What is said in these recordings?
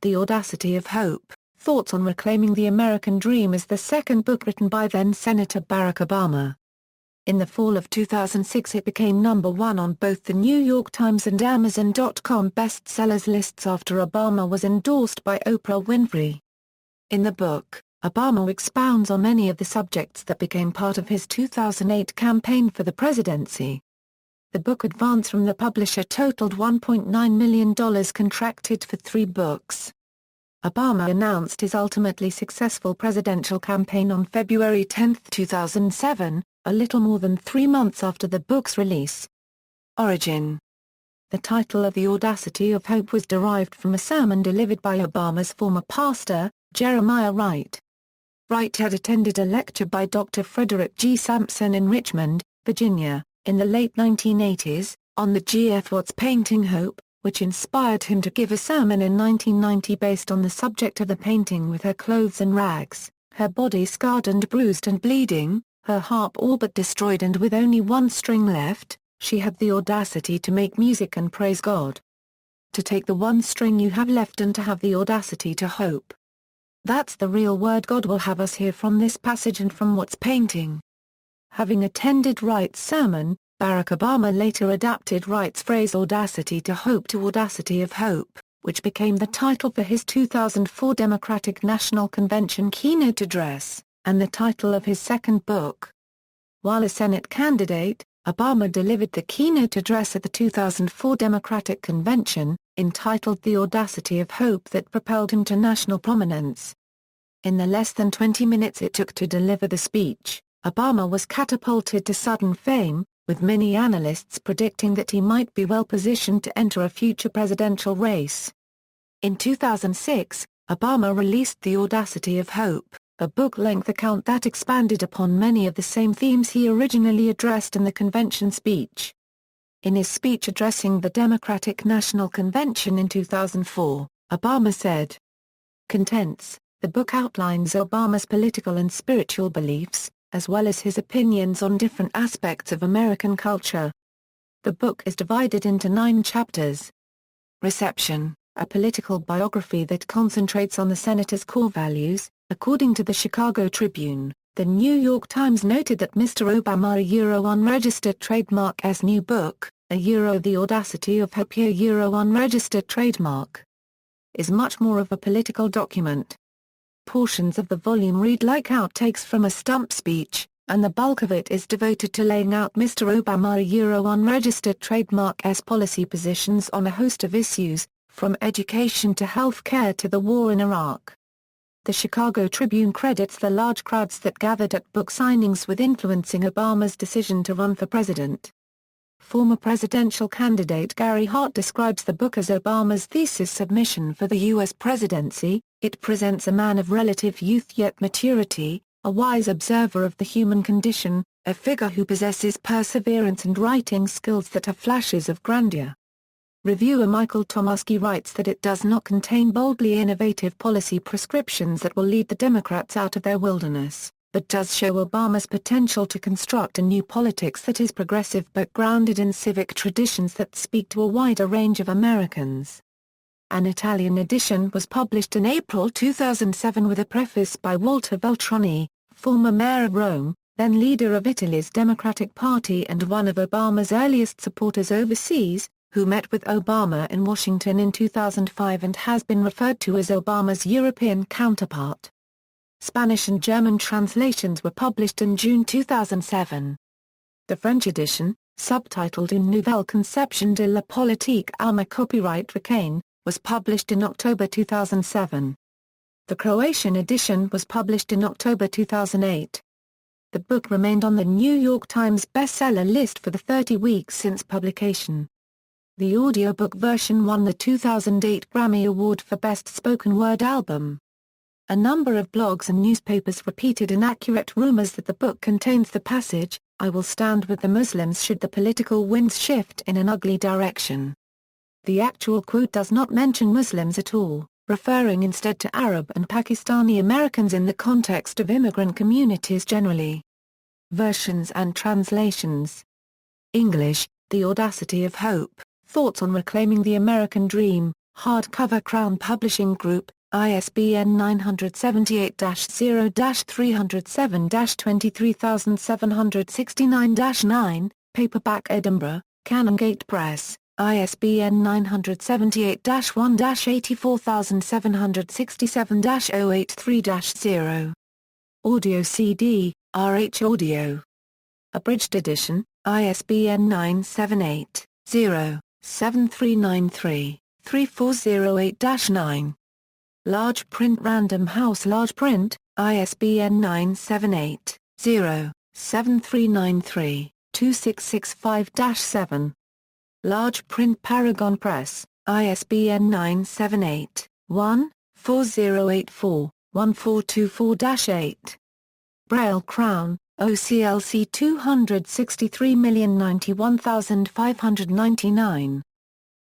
The Audacity of Hope, Thoughts on Reclaiming the American Dream is the second book written by then-Senator Barack Obama. In the fall of 2006 it became #1 on both the New York Times and Amazon.com bestsellers lists after Obama was endorsed by Oprah Winfrey. In the book, Obama expounds on many of the subjects that became part of his 2008 campaign for the presidency. The book advance from the publisher totaled $1.9 million contracted for 3 books. Obama announced his ultimately successful presidential campaign on February 10, 2007, a little more than 3 months after the book's release. Origin. The title of The Audacity of Hope was derived from a sermon delivered by Obama's former pastor, Jeremiah Wright. Wright had attended a lecture by Dr. Frederick G. Sampson in Richmond, Virginia, in the late 1980s, on the G.F. Watts painting Hope, which inspired him to give a sermon in 1990 based on the subject of the painting. With her clothes in rags, her body scarred and bruised and bleeding, her harp all but destroyed and with only one string left, she had the audacity to make music and praise God. To take the one string you have left and to have the audacity to hope. That's the real word God will have us hear from this passage and from Watts' painting. Having attended Wright's sermon, Barack Obama later adapted Wright's phrase Audacity to Hope to Audacity of Hope, which became the title for his 2004 Democratic National Convention keynote address, and the title of his second book. While a Senate candidate, Obama delivered the keynote address at the 2004 Democratic Convention, entitled The Audacity of Hope, that propelled him to national prominence. In the less than 20 minutes it took to deliver the speech, Obama was catapulted to sudden fame, with many analysts predicting that he might be well positioned to enter a future presidential race. In 2006, Obama released The Audacity of Hope, a book-length account that expanded upon many of the same themes he originally addressed in the convention speech. In his speech addressing the Democratic National Convention in 2004, Obama said, "Contents, the book outlines Obama's political and spiritual beliefs, as well as his opinions on different aspects of American culture. The book is divided into 9 chapters. Reception, a political biography that concentrates on the senator's core values." According to the Chicago Tribune, the New York Times noted that Mr. Obama unregistered trademark S new book, The Audacity of Hope unregistered trademark, is much more of a political document. Portions of the volume read like outtakes from a stump speech, and the bulk of it is devoted to laying out Mr. Obama unregistered trademark's policy positions on a host of issues, from education to health care to the war in Iraq. The Chicago Tribune credits the large crowds that gathered at book signings with influencing Obama's decision to run for president. Former presidential candidate Gary Hart describes the book as Obama's thesis submission for the U.S. presidency. It presents a man of relative youth yet maturity, a wise observer of the human condition, a figure who possesses perseverance and writing skills that have flashes of grandeur. Reviewer Michael Tomasky writes that it does not contain boldly innovative policy prescriptions that will lead the Democrats out of their wilderness, but does show Obama's potential to construct a new politics that is progressive but grounded in civic traditions that speak to a wider range of Americans. An Italian edition was published in April 2007 with a preface by Walter Veltroni, former mayor of Rome, then leader of Italy's Democratic Party and one of Obama's earliest supporters overseas, who met with Obama in Washington in 2005 and has been referred to as Obama's European counterpart. Spanish and German translations were published in June 2007. The French edition, subtitled Une nouvelle conception de la politique allemande copyright Recain, was published in October 2007. The Croatian edition was published in October 2008. The book remained on the New York Times bestseller list for the 30 weeks since publication. The audiobook version won the 2008 Grammy Award for Best Spoken Word Album. A number of blogs and newspapers repeated inaccurate rumors that the book contains the passage, "I will stand with the Muslims should the political winds shift in an ugly direction." The actual quote does not mention Muslims at all, referring instead to Arab and Pakistani Americans in the context of immigrant communities generally. Versions and translations. English, The Audacity of Hope, Thoughts on Reclaiming the American Dream, Hardcover Crown Publishing Group, ISBN 978-0-307-23769-9, Paperback Edinburgh, Canongate Press, ISBN 978-84767-083-0. Audio CD, RH Audio. Abridged edition, ISBN 978-0-7393-3408-9. Large print Random House Large print, ISBN 978-0-7393-2665-7. Large print Paragon Press, ISBN 978-1-4084-1424-8. Braille Crown, OCLC 263,091,599.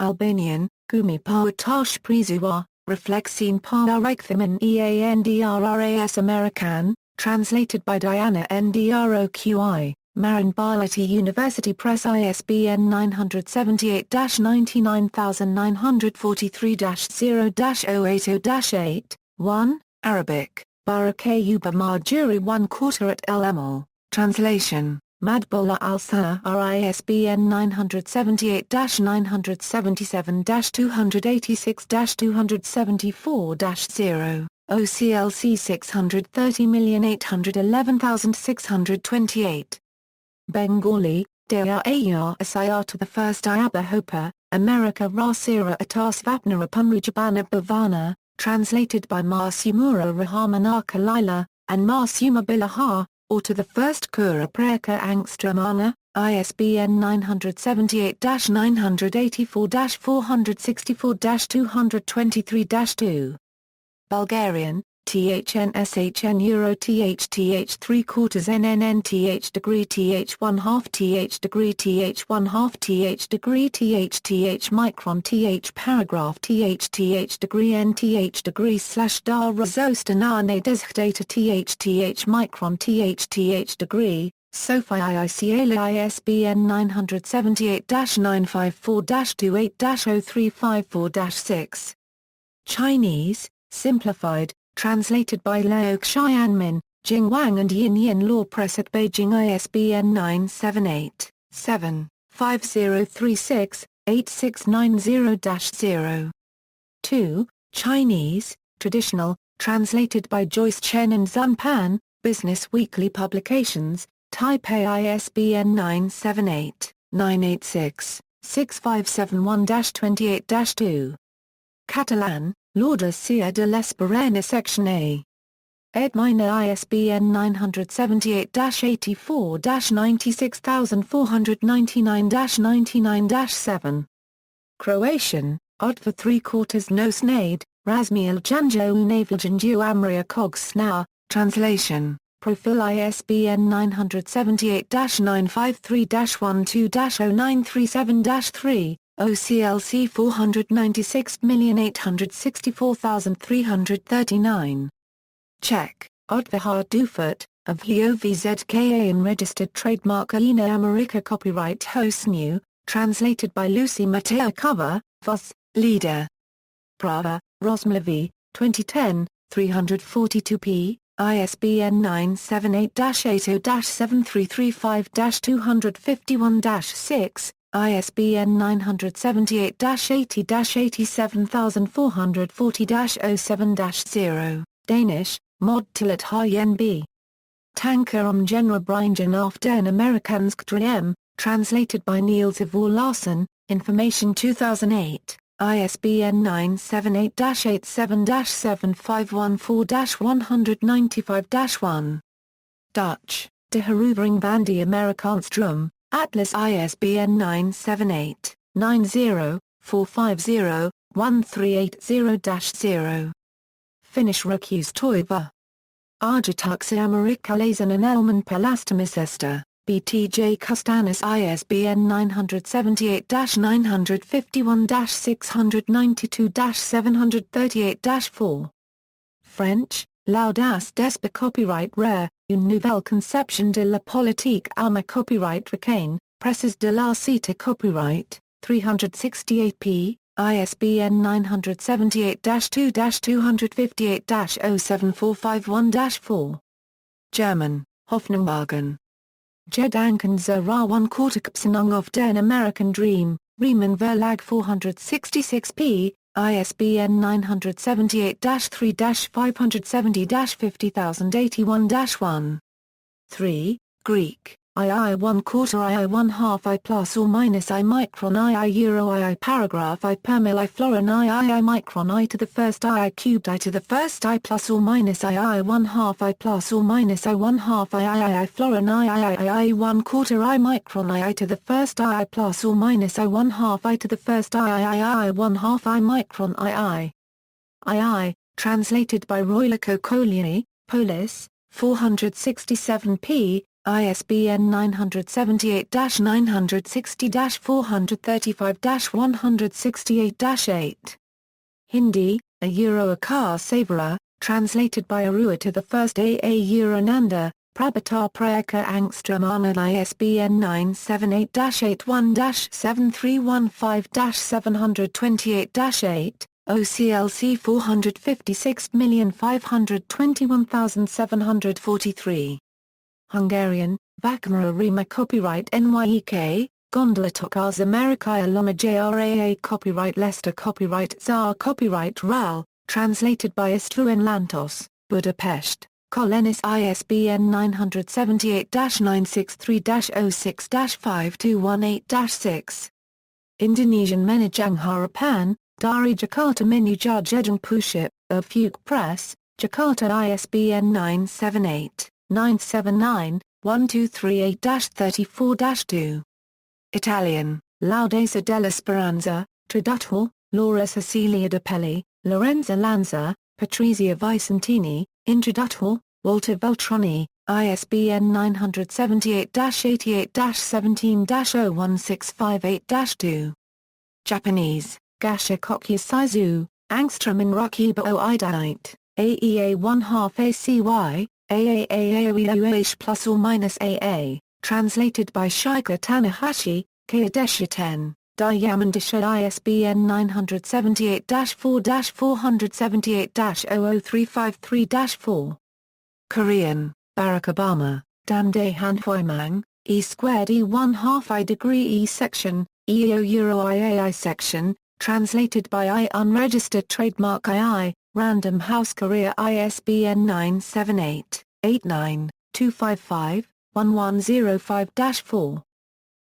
Albanian, Gumi Pawatash Prizua, Reflexine Pawaraikthaman Eandras American, translated by Diana Ndroqi, Marin Barleti University Press ISBN 978-99943-0-080-8, 1, Arabic, Barakayuba Marjuri 1/4 at El Emel, translation, Madbola Al-Sa'ar ISBN 978-977-286-274-0, OCLC 630,811,628. Bengali, Dea Ayar Asayata the First Ayaba Hopa, America Rasira Atas Vapnara Punrujabana Bhavana, translated by Masumura Rahamanaka Lila, and Masuma Bilaha, or to the First Kura Preka Angstramana, ISBN 978-984-464-223-2. Bulgarian, THNSHN Euro TH 3/4 NNN degree th 1/2 degree th 1/2 degree th micron paragraph th degree nth degree / dar razostana data th micron th degree, Sophie IICALA ISBN 978-954-28-0354-6. Chinese, simplified, translated by Lao Xianmin, Jing Wang and Yin Yin Law Press at Beijing ISBN 978-7-5036-8690-0. 2. Chinese, traditional, translated by Joyce Chen and Zun Pan, Business Weekly Publications, Taipei ISBN 978-986-6571-28-2. Catalan, L'Odissea de l'Esperena Section A. Ed Minor ISBN 978-84-96499-99-7. Croatian, Od for 3/4 no snade, Razmiel Janjo Unaviljanju Amria Kogsna, translation, Profil ISBN 978-953-12-0937-3, OCLC 496,864,339. Czech, Odvihar Dufert, of Vovzka and registered trademark Alina America copyright Hosnu, translated by Lucy Mateo cover, Voss, Leader. Prava, Rosmlavi, 2010, 342p, ISBN 978-80-7335-251-6, ISBN 978-80-87440-07-0. Danish, Mod Tillet Hyen B. Tanker om Generalbringen after en Amerikansk drøm, translated by Niels Ivor Larsen, Information 2008, ISBN 978-87-7514-195-1. Dutch, De Herovering van die Amerikaanse Atlas ISBN 978-90-450-1380-0. Finnish Recuse Toiva. Argitaxe Americalaisen and Elman Pelastamisesta, BTJ Custanus ISBN 978-951-692-738-4. French, L'Audace d'Esprit Copyright Rare, Une nouvelle conception de la politique Alma Copyright Ricane, Presses de la Cité Copyright, 368p, ISBN 978-2-258-07451-4. German, Hoffnungswagen. Gedanken zur One-Quarterkapselung auf den American Dream, Riemann Verlag 466p, ISBN 978-3-570-50081-1. 3. Greek, II 1/4 II 1/2 I plus or minus I micron II euro II paragraph I per mil I florin II micron I to the first II cubed I to the first I plus or minus II 1/2 I plus or minus I 1/2 I florin II 1/4 I micron I to the first I plus or minus I 1/2 I to the first I 1/2 I micron II, translated by Royliko Collieri, Polis, 467p, ISBN 970-960-435-168-8. Hindi, a Euro a car saverer, translated by Arua to the first A Euronanda, Prabhatar Prayaka Angstramana ISBN 978-81-7315-728-8, OCLC 456,521,743. Hungarian, Vakmara Rima Copyright NYEK, Gondola Tokars Amerikaya Loma JRAA Copyright Leicester Copyright Tsar Copyright RAL, translated by Istvan Lantos, Budapest, Kolenis ISBN 973-963-06-5218-6. Indonesian Menajang Harapan, Dari Jakarta Menu Jajang Puship, Fuke Press, Jakarta ISBN 978-979-1238-34-2. Italian, Laudesa della Speranza, Tradutto, Laura Cecilia Depelli, Lorenza Lanza, Patrizia Vicentini, Introdutto, Walter Veltroni, ISBN 978-88-17-01658-2. Japanese, Gasha Kokya Saizu, Angstrom in Rakiba o Idanite, AEA 1/2 ACY, AAAOEOH plus or minus AA, translated by Shika Tanahashi, Kadeshi 10, Diamondisha ISBN 978-4-478-00353-4. Korean, Barack Obama, Damdae Hanhwaimang, E squared E 1/2 I degree E section, EO Euro IAI section, translated by I unregistered trademark II, Random House Korea ISBN 978-89-255-1105-4.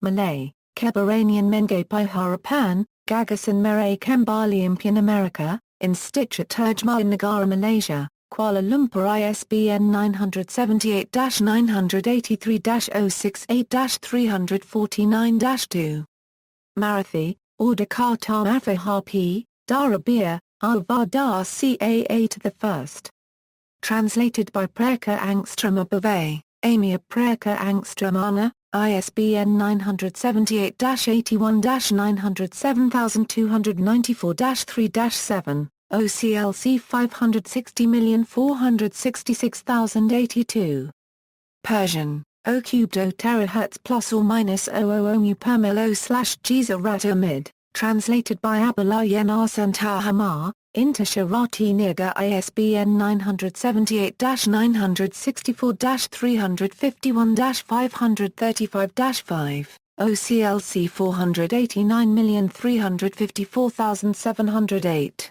Malay, Kebaranian Menge Pai Harapan, Gagasan Mere Kembali Impian America, in Stitchet Terjma in Negara Malaysia, Kuala Lumpur ISBN 973-983-068-349-2. Marathi, Order Kartar Mafe Harpi, Darabir, Alvadar Caa to the first. Translated by Preka Angstrom Above, Amia Preka Angstromana, ISBN 978-81-907294-3-7, OCLC 560,466,082. Persian, O cubed O terahertz plus or minus 000 mu per mil O slash Giza Ratomid, translated by Abdullah Yenar Santahama, Inter-Sharati Nirga ISBN 978-964-351-535-5, OCLC 489,354,708.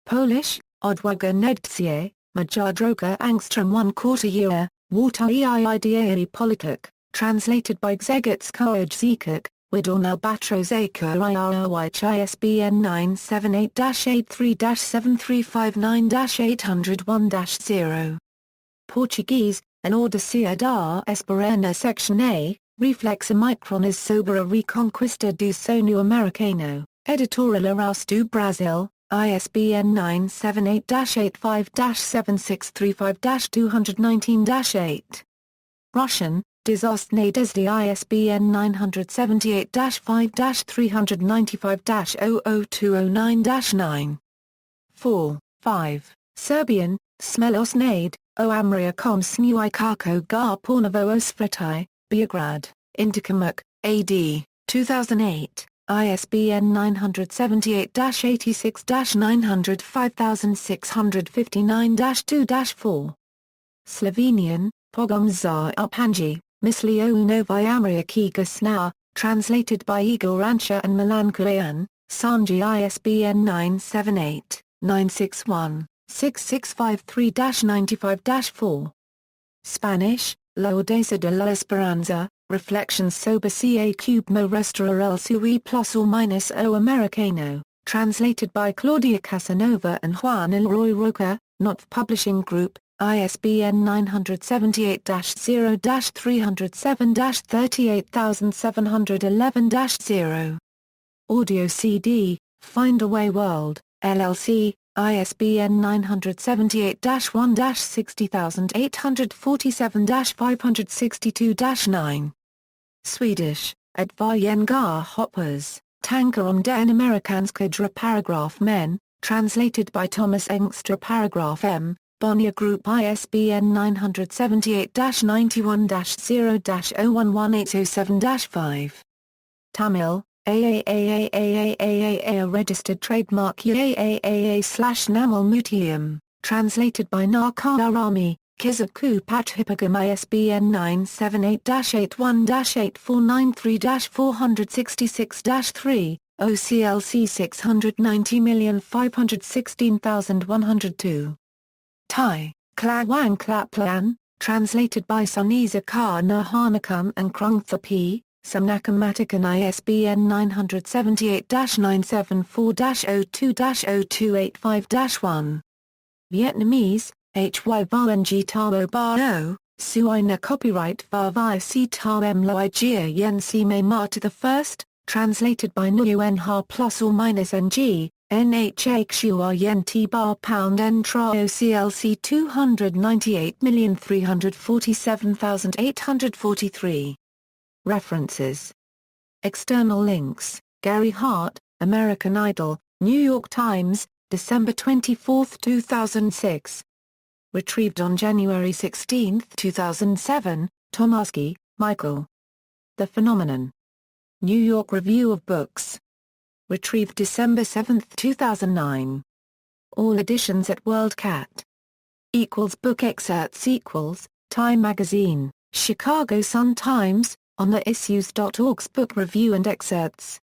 Polish, Odwaga Nedcie, Majardroga Angstrom 1/4 year, Water Eiida Politik, translated by Gzegets Koaj Zekuk, Widorn Albatrozaker IROH ISBN 978-83-7359-801-0. Portuguese, An Odisseia da Esperança Section A, Reflexa Micron is sobre a Reconquista do Sonho Americano, Editora Araújo do Brasil, ISBN 978-5-7635-219-8. Russian, Dizostne Desdi ISBN 978-5-395-00209-9. 4, 5. Serbian, Smelosnade, O Amria kom snui kako ga pornovo osfretai, Beograd, Interkomuk, AD, 2008. ISBN 978-86-905659-2-4. Slovenian, Pogom za Upanji, Misli o Novai Amriaki Gasnau, translated by Igor Rancher and Milan Kuyan, Sanji ISBN 978-961-6653-95-4. Spanish, La Odessa de la Esperanza, Reflections sobre ca cubmo restaurar el sui plus or minus o americano, translated by Claudia Casanova and Juan Elroy Roca, Knopf Publishing Group, ISBN 978-0-307-38711-0. Audio CD, Find a Way World, LLC, ISBN 978-1-60847-562-9. Swedish, Advarjengar Hoppers, Tankar om den amerikanska paragraph men, translated by Thomas Engstra paragraph M, Bonnier Group ISBN 978-91-0-011807-5. Tamil, AAAAAAAA, a registered trademark AAAA/Namal Mutium, translated by Narkarami, Kizaku Pathipagam ISBN 978-8493-466-3, OCLC 690516102. Thai, Klawang Klaplan, translated by Sunisa Kar Nahanakam and Krungtha P. Samnakamatikan ISBN 974-0-02-0285-1. Vietnamese, Hy Vang Tao Bao, Suina copyright Va Si Ta Em Loi Jia Yen Si Mei Ma to the First, translated by Nguyen Ha plus or minus NG, NHA Xua Yen T Bar Pound N Tra OCLC 298347843. References. External links, Gary Hart, American Idol, New York Times, December 24, 2006. Retrieved on January 16, 2007, Tomasky, Michael. The Phenomenon. New York Review of Books. Retrieved December 7, 2009. All editions at WorldCat. Book excerpts Time Magazine, Chicago Sun-Times, on the issues.org's book review and excerpts.